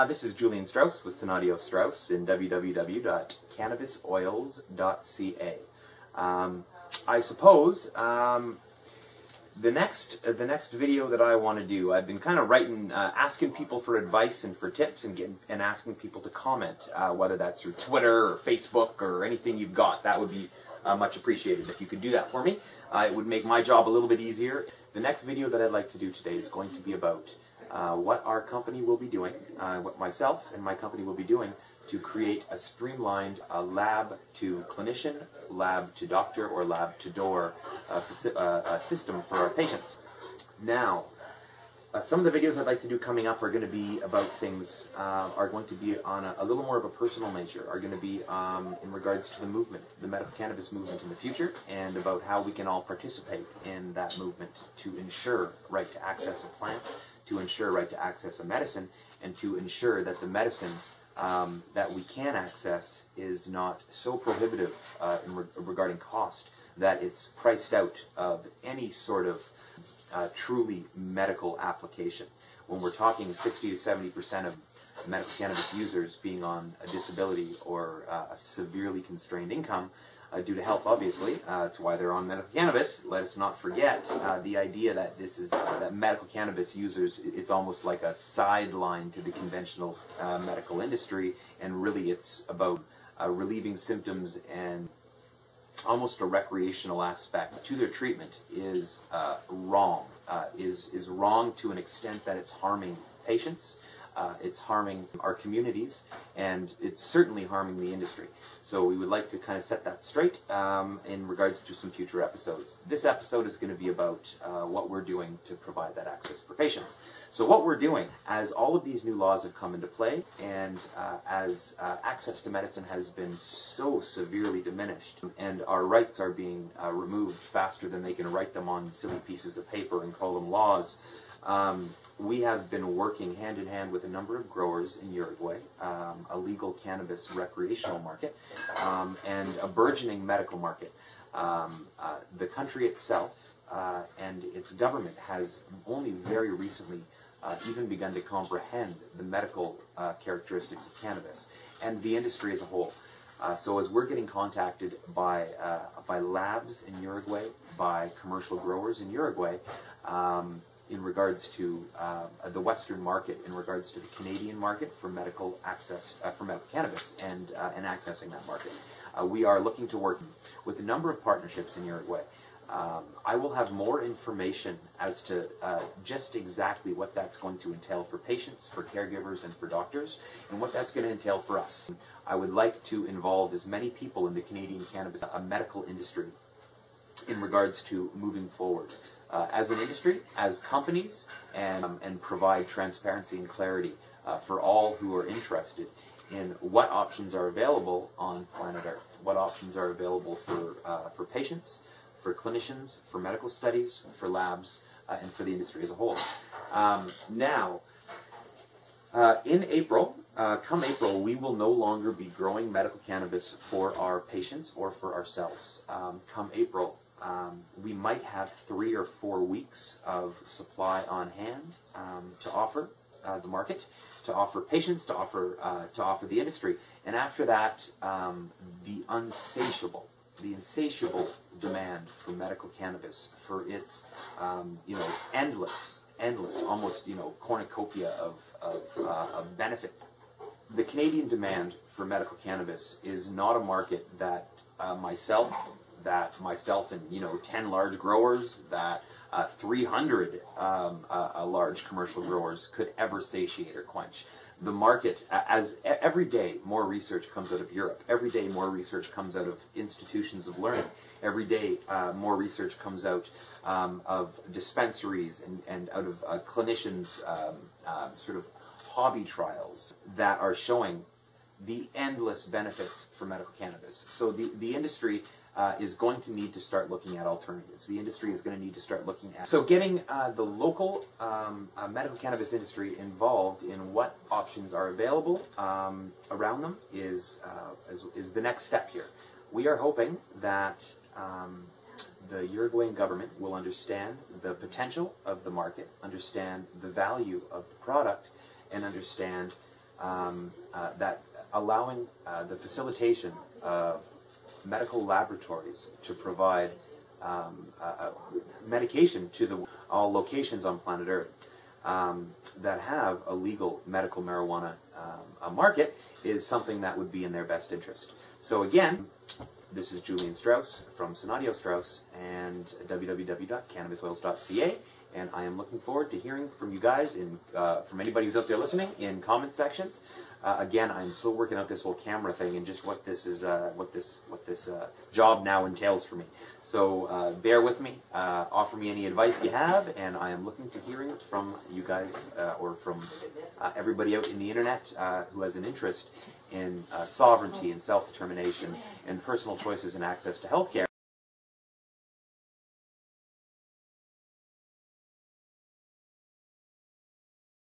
This is Julian Strauss with Sanatio Strauss in www.CannabisOils.ca. I suppose the next video that I want to do, I've been kind of writing, asking people for advice and for tips, and asking people to comment, whether that's through Twitter or Facebook or anything you've got. That would be much appreciated if you could do that for me. It would make my job a little bit easier. The next video that I'd like to do today is going to be about what our company will be doing, what myself and my company will be doing to create a streamlined lab-to-clinician, lab-to-doctor, or lab-to-door system for our patients. Now, some of the videos I'd like to do coming up are going to be about things, are going to be on a little more of a personal nature, are going to be in regards to the movement, the medical cannabis movement in the future, and about how we can all participate in that movement to ensure right to access a plant, to ensure right to access a medicine, and to ensure that the medicine that we can access is not so prohibitive regarding cost that it's priced out of any sort of truly medical application. When we're talking 60 to 70% of medical cannabis users being on a disability or a severely constrained income due to health, obviously, that's why they're on medical cannabis. Let us not forget the idea that this is that medical cannabis users, it's almost like a sideline to the conventional medical industry, and really it's about relieving symptoms, and almost a recreational aspect to their treatment is wrong. Is wrong to an extent that it's harming patients, it's harming our communities, and it's certainly harming the industry. So we would like to kind of set that straight in regards to some future episodes. This episode is going to be about what we're doing to provide that access for patients. So what we're doing, as all of these new laws have come into play, and as access to medicine has been so severely diminished, and our rights are being removed faster than they can write them on silly pieces of paper and call them laws, we have been working hand in hand with a number of growers in Uruguay, a legal cannabis recreational market, and a burgeoning medical market. The country itself and its government has only very recently even begun to comprehend the medical characteristics of cannabis, and the industry as a whole. So as we're getting contacted by labs in Uruguay, by commercial growers in Uruguay, in regards to the Western market, in regards to the Canadian market for medical access, for medical cannabis, and accessing that market. We are looking to work with a number of partnerships in Uruguay. I will have more information as to just exactly what that's going to entail for patients, for caregivers, and for doctors, and what that's going to entail for us. I would like to involve as many people in the Canadian cannabis medical industry in regards to moving forward as an industry, as companies, and provide transparency and clarity for all who are interested in what options are available on planet Earth, what options are available for patients, for clinicians, for medical studies, for labs, and for the industry as a whole. Now, in April, come April, we will no longer be growing medical cannabis for our patients or for ourselves. Come April, we might have 3 or 4 weeks of supply on hand to offer the market, to offer patients, to offer the industry, and after that, the insatiable demand for medical cannabis, for its endless, almost cornucopia of benefits. The Canadian demand for medical cannabis is not a market that myself and 10 large growers, that 300 large commercial growers could ever satiate or quench. The market, as every day more research comes out of Europe, every day more research comes out of institutions of learning, every day more research comes out of dispensaries and out of clinicians' sort of hobby trials that are showing the endless benefits for medical cannabis. So the industry is going to need to start looking at alternatives. The industry is going to need to start looking at... So getting the local medical cannabis industry involved in what options are available around them is the next step here. We are hoping that the Uruguayan government will understand the potential of the market, understand the value of the product, and understand that allowing the facilitation of medical laboratories to provide medication to all locations on planet Earth that have a legal medical marijuana market is something that would be in their best interest. So again, this is Julian Strauss from Sanatio Strauss and www.CannabisOils.ca, and I am looking forward to hearing from you guys, from anybody who's out there listening, in comment sections. Again, I'm still working out this whole camera thing and just what this is, what this job now entails for me. So bear with me. Offer me any advice you have, and I am looking to hearing from you guys or from everybody out in the internet who has an interest in sovereignty and self-determination and personal choices and access to healthcare.